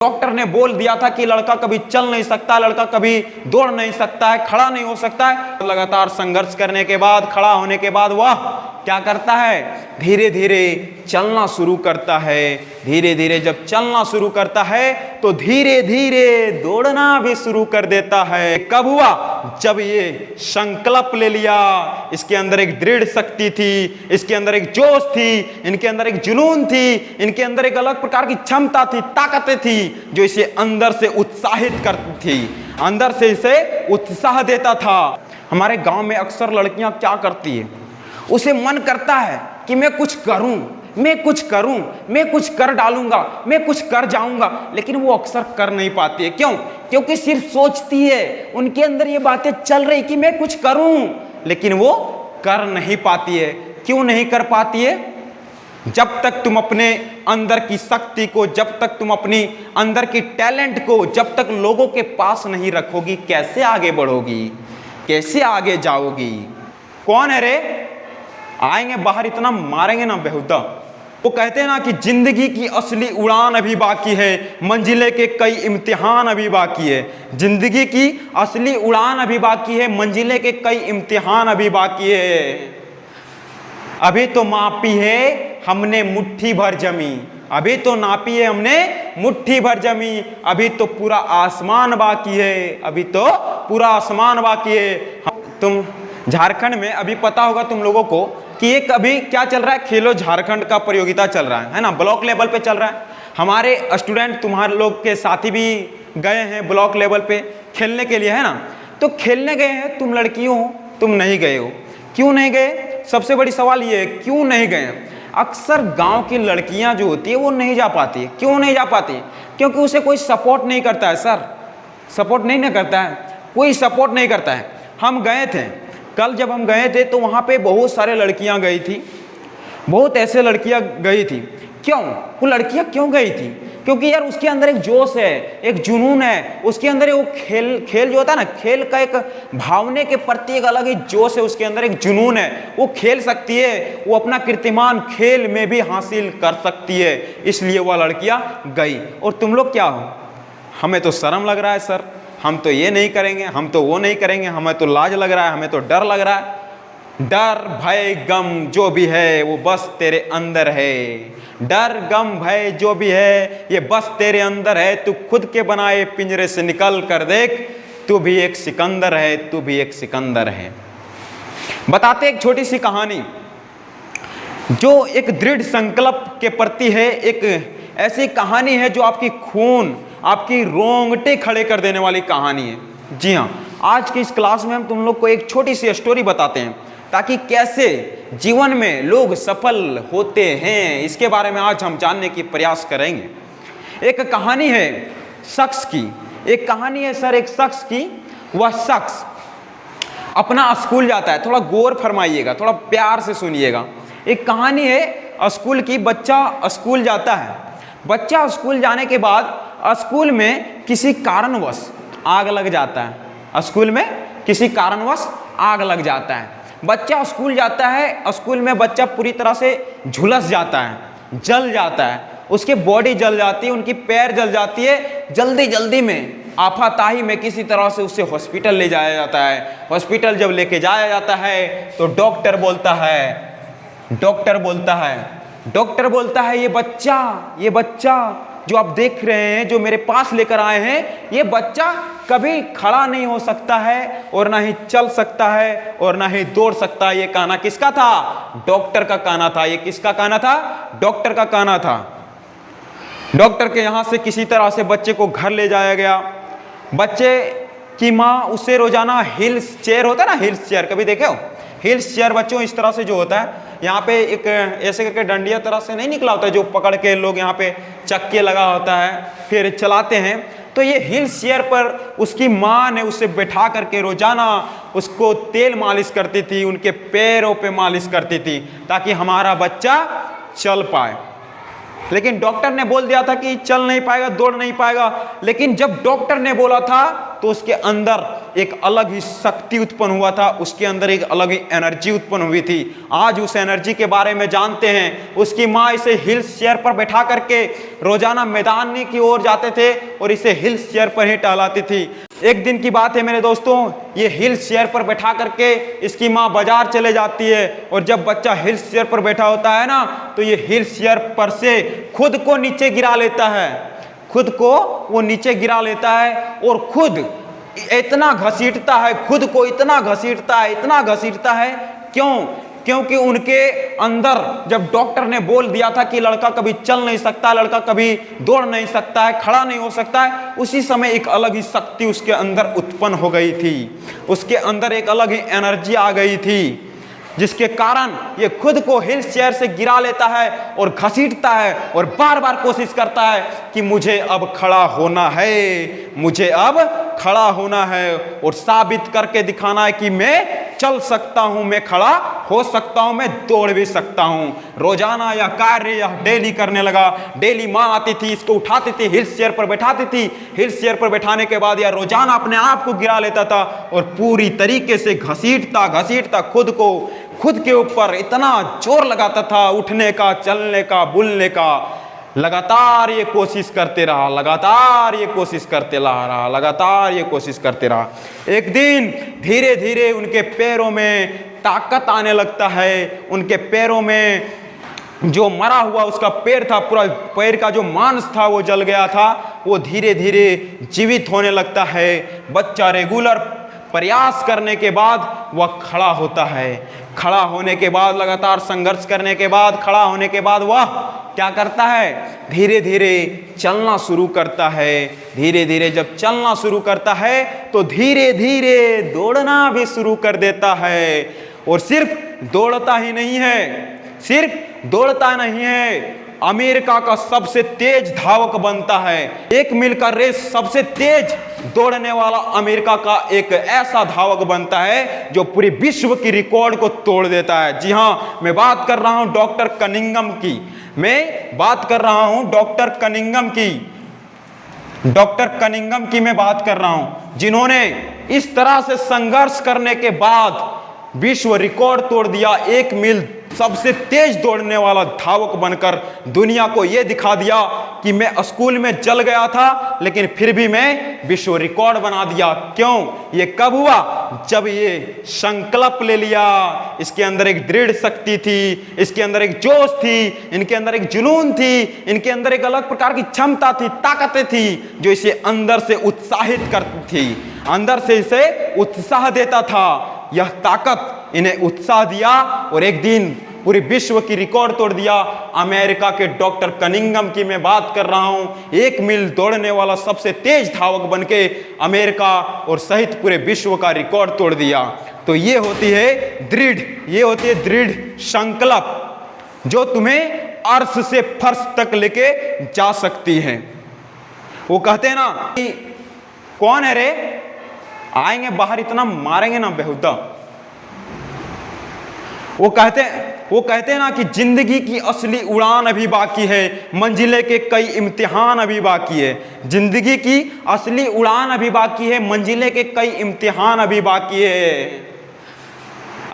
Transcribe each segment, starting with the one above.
Doctor ने बोल दिया था कि लड़का कभी चल नहीं सकता, लड़का कभी दौड़ नहीं सकता है, खड़ा नहीं हो सकता है। लगातार संघर्ष करने के बाद, खड़ा होने के बाद वह क्या करता है, धीरे धीरे चलना शुरू करता है। धीरे धीरे जब चलना शुरू करता है तो धीरे धीरे दौड़ना भी शुरू कर देता है। कब हुआ? जब ये संकल्प ले लिया। इसके अंदर एक दृढ़ शक्ति थी, इसके अंदर एक जोश थी, इनके अंदर एक जुनून थी, इनके अंदर एक अलग प्रकार की क्षमता थी, ताकतें थी जो इसे अंदर से उत्साहित करती थी, अंदर से इसे उत्साह देता था। हमारे गांव में अक्सर लड़कियां क्या करती है, उसे मन करता है कि मैं कुछ करूं, मैं कुछ करूं, मैं कुछ कर डालूंगा, मैं कुछ कर जाऊंगा, लेकिन वो अक्सर कर नहीं पाती है। क्यों? क्योंकि सिर्फ सोचती है, उनके अंदर ये बातें चल रही कि मैं कुछ करूं, लेकिन वो कर नहीं पाती है। क्यों नहीं कर पाती है? जब तक तुम अपने अंदर की शक्ति को, जब तक तुम अपनी अंदर की टैलेंट को जब तक लोगों के पास नहीं रखोगी, कैसे आगे बढ़ोगी, कैसे आगे जाओगी? कौन है रे? आएंगे बाहर इतना मारेंगे ना बेहुदा। वो कहते हैं ना कि जिंदगी की असली उड़ान अभी बाकी है, मंजिले के कई इम्तिहान अभी बाकी है। जिंदगी की असली उड़ान अभी बाकी है, मंजिले के कई इम्तिहान अभी बाकी है। अभी तो मापी है हमने मुट्ठी भर जमी, अभी तो नापी है हमने मुट्ठी भर जमी, अभी तो पूरा आसमान बाकी है, अभी तो पूरा आसमान बाकी है। तुम झारखंड में अभी पता होगा तुम लोगों को कि एक अभी क्या चल रहा है, खेलो झारखंड का प्रतियोगिता चल रहा है ना, ब्लॉक लेवल पे चल रहा है। हमारे स्टूडेंट तुम्हारे लोग के साथी भी गए हैं ब्लॉक लेवल पे खेलने के लिए, है ना। तो खेलने गए हैं, तुम लड़कियों हो, तुम नहीं गए हो। क्यों नहीं गए? सबसे बड़ी सवाल ये है, क्यों नहीं गए? अक्सर गांव की लड़कियां जो होती है वो नहीं जा पाती है। क्यों नहीं जा पाती? क्योंकि उसे कोई सपोर्ट नहीं करता है। सर सपोर्ट नहीं ना करता है, कोई सपोर्ट नहीं करता है। हम गए थे कल, जब हम गए थे तो वहाँ पे बहुत सारे लड़कियाँ गई थी, बहुत ऐसे लड़कियाँ गई थी। क्यों? वो लड़कियाँ क्यों गई थी? क्योंकि यार उसके अंदर एक जोश है, एक जुनून है, उसके अंदर वो खेल जो होता है ना, खेल का एक भावने के प्रति एक अलग ही जोश है, उसके अंदर एक जुनून है। वो खेल सकती है, वो अपना कीर्तिमान खेल में भी हासिल कर सकती है, इसलिए वह लड़कियां गई। और तुम लोग क्या हो? हमें तो शर्म लग रहा है सर, हम तो ये नहीं करेंगे, हम तो वो नहीं करेंगे, हमें तो लाज लग रहा है, हमें तो डर लग रहा है। डर भय गम जो भी है वो बस तेरे अंदर है। डर गम भय जो भी है ये बस तेरे अंदर है। तू खुद के बनाए पिंजरे से निकल कर देख, तू भी एक सिकंदर है, तू भी एक सिकंदर है। बताते एक छोटी सी कहानी जो एक दृढ़ संकल्प के प्रति है। एक ऐसी कहानी है जो आपकी खून, आपकी रोंगटे खड़े कर देने वाली कहानी है। जी हाँ, आज की इस क्लास में हम तुम लोग को एक छोटी सी स्टोरी बताते हैं ताकि कैसे जीवन में लोग सफल होते हैं, इसके बारे में आज हम जानने की प्रयास करेंगे। एक कहानी है शख्स की, एक कहानी है सर एक शख्स की। वह शख्स अपना स्कूल जाता है, थोड़ा गौर फरमाइएगा, थोड़ा प्यार से सुनिएगा। एक कहानी है स्कूल की। बच्चा स्कूल जाता है, बच्चा स्कूल जाने के बाद स्कूल में किसी कारणवश आग लग जाता है। स्कूल में किसी कारणवश आग लग जाता है। बच्चा स्कूल जाता है, स्कूल में बच्चा पूरी तरह से झुलस जाता है, जल जाता है, उसकी बॉडी जल जाती है, उनकी पैर जल जाती है। जल्दी जल्दी में आफाताही में किसी तरह से उसे हॉस्पिटल ले जाया जाता है। हॉस्पिटल जब लेके जाया जाता है तो डॉक्टर बोलता है ये बच्चा जो आप देख रहे हैं, जो मेरे पास लेकर आए हैं, ये बच्चा कभी खड़ा नहीं हो सकता है और ना ही चल सकता है और ना ही दौड़ सकता है। ये कहना किसका था? डॉक्टर का कहना था। ये किसका कहना था? डॉक्टर का कहना था। डॉक्टर के यहाँ से किसी तरह से बच्चे को घर ले जाया गया। बच्चे की माँ उसे रोजाना हिल्स चेयर होता है ना, हिल्स चेयर कभी देखे हो? हिल्स चेयर बच्चों इस तरह से जो होता है, यहाँ पे एक ऐसे करके डंडिया तरह से नहीं निकला होता है, जो पकड़ के लोग यहाँ पे चक्के लगा होता है फिर चलाते हैं। तो ये हिल्स चेयर पर उसकी माँ ने उसे बैठा करके रोजाना उसको तेल मालिश करती थी, उनके पैरों पे मालिश करती थी ताकि हमारा बच्चा चल पाए। लेकिन डॉक्टर ने बोल दिया था कि चल नहीं पाएगा, दौड़ नहीं पाएगा। लेकिन जब डॉक्टर ने बोला था तो उसके अंदर एक अलग ही शक्ति उत्पन्न हुआ था, उसके अंदर एक अलग ही एनर्जी उत्पन्न हुई थी। आज उस एनर्जी के बारे में जानते हैं। उसकी माँ इसे हिल्स चेयर पर बैठा करके रोजाना मैदान की ओर जाते थे और इसे हिल्स चेयर पर ही टहलाती थी। एक दिन की बात है मेरे दोस्तों, ये हिल्स चेयर पर बैठा करके इसकी माँ बाजार चले जाती है और जब बच्चा हिल्स चेयर पर बैठा होता है ना, तो ये हिल्स चेयर पर से खुद को नीचे गिरा लेता है, खुद को वो नीचे गिरा लेता है और खुद इतना घसीटता है, खुद को इतना घसीटता है। क्यों? क्योंकि उनके अंदर जब डॉक्टर ने बोल दिया था कि लड़का कभी चल नहीं सकता, लड़का कभी दौड़ नहीं सकता है, खड़ा नहीं हो सकता है, उसी समय एक अलग ही शक्ति उसके अंदर उत्पन्न हो गई थी। उसके अंदर एक अलग ही एनर्जी आ गई थी, जिसके कारण ये खुद को हिल्स चेयर से गिरा लेता है और घसीटता है और बार बार कोशिश करता है कि मुझे अब खड़ा होना है, मुझे अब खड़ा होना है और साबित करके दिखाना है कि मैं चल सकता हूं, मैं खड़ा हो सकता हूं, मैं दौड़ भी सकता हूं। रोजाना यह कार्य यह डेली करने लगा। डेली माँ आती थी, इसको उठाती थी, हिल्स चेयर पर बैठाती थी। हिल्स चेयर पर बैठाने के बाद यह रोजाना अपने आप को गिरा लेता था और पूरी तरीके से घसीटता खुद के ऊपर इतना जोर लगाता था, उठने का, चलने का, बोलने का। लगातार ये कोशिश करते रहा, लगातार ये कोशिश करते रहा। एक दिन धीरे धीरे उनके पैरों में ताकत आने लगता है। उनके पैरों में जो मरा हुआ उसका पैर था, पूरा पैर का जो मांस था वो जल गया था, वो धीरे धीरे जीवित होने लगता है। बच्चा रेगुलर प्रयास करने के बाद वह खड़ा होता है। खड़ा होने के बाद, लगातार संघर्ष करने के बाद, खड़ा होने के बाद वह क्या करता है? धीरे धीरे चलना शुरू करता है। धीरे धीरे जब चलना शुरू करता है तो धीरे धीरे दौड़ना भी शुरू कर देता है। और सिर्फ दौड़ता नहीं है, अमेरिका का सबसे तेज धावक बनता है। 1 मील का रेस सबसे तेज दौड़ने वाला अमेरिका का एक ऐसा धावक बनता है जो पूरी विश्व की रिकॉर्ड को तोड़ देता है। जी हां, मैं बात कर रहा हूं डॉक्टर कनिंघम की। मैं बात कर रहा हूं जिन्होंने इस तरह से संघर्ष करने के बाद विश्व रिकॉर्ड तोड़ दिया। 1 मील सबसे तेज दौड़ने वाला धावक बनकर दुनिया को यह दिखा दिया कि मैं स्कूल में जल गया था लेकिन फिर भी मैं विश्व रिकॉर्ड बना दिया। क्यों? ये कब हुआ? जब ये संकल्प ले लिया। इसके अंदर एक दृढ़ शक्ति थी, इसके अंदर एक जोश थी, इनके अंदर एक जुनून थी, इनके अंदर एक अलग प्रकार की क्षमता थी, ताकतें थी जो इसे अंदर से उत्साहित करती थी, अंदर से इसे उत्साह देता था। यह ताकत इन्हें उत्साह दिया और एक दिन पूरी विश्व की रिकॉर्ड तोड़ दिया। अमेरिका के डॉक्टर कनिंघम की मैं बात कर रहा हूं। 1 मील दौड़ने वाला सबसे तेज धावक बनके अमेरिका और सहित पूरे विश्व का रिकॉर्ड तोड़ दिया। तो ये होती है दृढ़ संकल्प जो तुम्हें अर्श से फर्श तक लेके जा सकती है। वो कहते हैं ना कि कौन है रे, आएंगे बाहर इतना मारेंगे ना बेहुदा। वो कहते हैं ना कि जिंदगी की असली उड़ान अभी बाकी है, मंजिले के कई इम्तिहान अभी बाकी है। जिंदगी की असली उड़ान अभी बाकी है, मंजिले के कई इम्तिहान अभी बाकी है।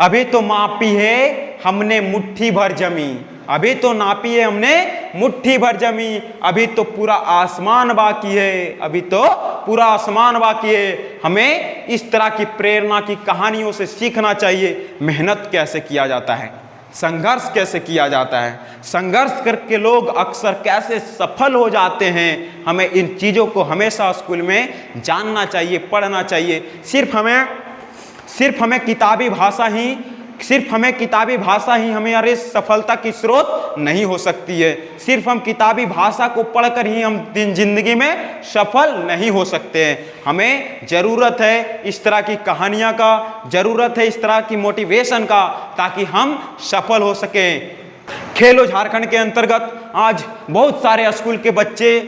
अभी तो मापी है हमने मुट्ठी भर जमी, अभी तो नापी है हमने मुट्ठी भर जमी, अभी तो पूरा आसमान बाकी है, अभी तो पूरा आसमान बाकी है। हमें इस तरह की प्रेरणा की कहानियों से सीखना चाहिए। मेहनत कैसे किया जाता है, संघर्ष कैसे किया जाता है, संघर्ष करके लोग अक्सर कैसे सफल हो जाते हैं। हमें इन चीज़ों को हमेशा स्कूल में जानना चाहिए, पढ़ना चाहिए। सिर्फ हमें किताबी भाषा ही हमारे सफलता की स्रोत नहीं हो सकती है। सिर्फ हम किताबी भाषा को पढ़कर ही हम जिंदगी में सफल नहीं हो सकते हैं। हमें ज़रूरत है इस तरह की कहानियाँ का, ज़रूरत है इस तरह की मोटिवेशन का, ताकि हम सफल हो सकें। खेलो झारखंड के अंतर्गत आज बहुत सारे स्कूल के बच्चे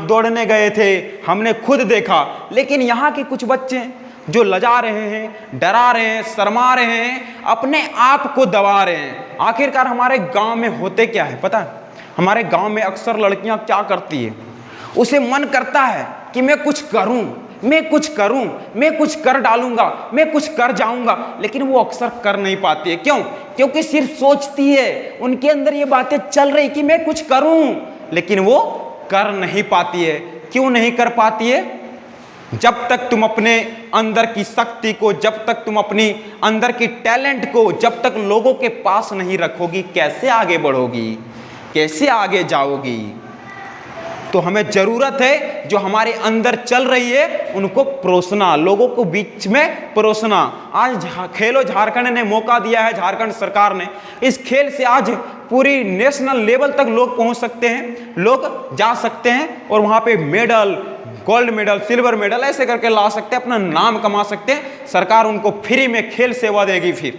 दौड़ने गए थे, हमने खुद देखा। लेकिन यहाँ के कुछ बच्चे जो लजा रहे हैं, डरा रहे हैं, शर्मा रहे हैं, अपने आप को दबा रहे हैं। आखिरकार हमारे गांव में होते क्या है पता है? हमारे गांव में अक्सर लड़कियां क्या करती है, उसे मन करता है कि मैं कुछ करूं, मैं कुछ करूं, मैं कुछ कर डालूंगा, मैं कुछ कर जाऊंगा, लेकिन वो अक्सर कर नहीं पाती है। क्यों? क्योंकि सिर्फ सोचती है, उनके अंदर ये बातें चल रही कि मैं कुछ करूं, लेकिन वो कर नहीं पाती है। क्यों नहीं कर पाती है? जब तक तुम अपने अंदर की शक्ति को, जब तक तुम अपनी अंदर की टैलेंट को जब तक लोगों के पास नहीं रखोगी, कैसे आगे बढ़ोगी, कैसे आगे जाओगी? तो हमें जरूरत है जो हमारे अंदर चल रही है उनको परोसना, लोगों को बीच में परोसना। आज खेलो झारखंड ने मौका दिया है, झारखंड सरकार ने। इस खेल से आज पूरी नेशनल लेवल तक लोग पहुंच सकते हैं, लोग जा सकते हैं और वहां पे medal, gold medal, silver medal ऐसे करके ला सकते हैं, अपना नाम कमा सकते हैं। सरकार उनको फ्री में खेल सेवा देगी। फिर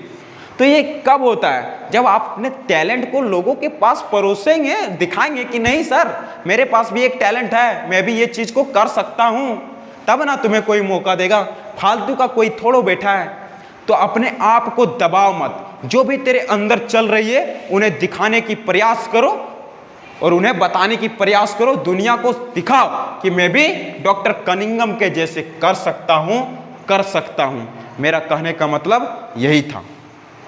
तो ये कब होता है? जब आप अपने टैलेंट को लोगों के पास परोसेंगे, दिखाएंगे कि नहीं सर मेरे पास भी एक टैलेंट है, मैं भी ये चीज को कर सकता हूं, तब ना तुम्हें कोई मौका देगा। फालतू का कोई थोड़ो बैठा है। तो अपने आप को दबाव मत, जो भी तेरे अंदर चल रही है उन्हें दिखाने की प्रयास करो और उन्हें बताने की प्रयास करो। दुनिया को दिखाओ कि मैं भी डॉक्टर कनिंघम के जैसे कर सकता हूं, कर सकता हूं। मेरा कहने का मतलब यही था।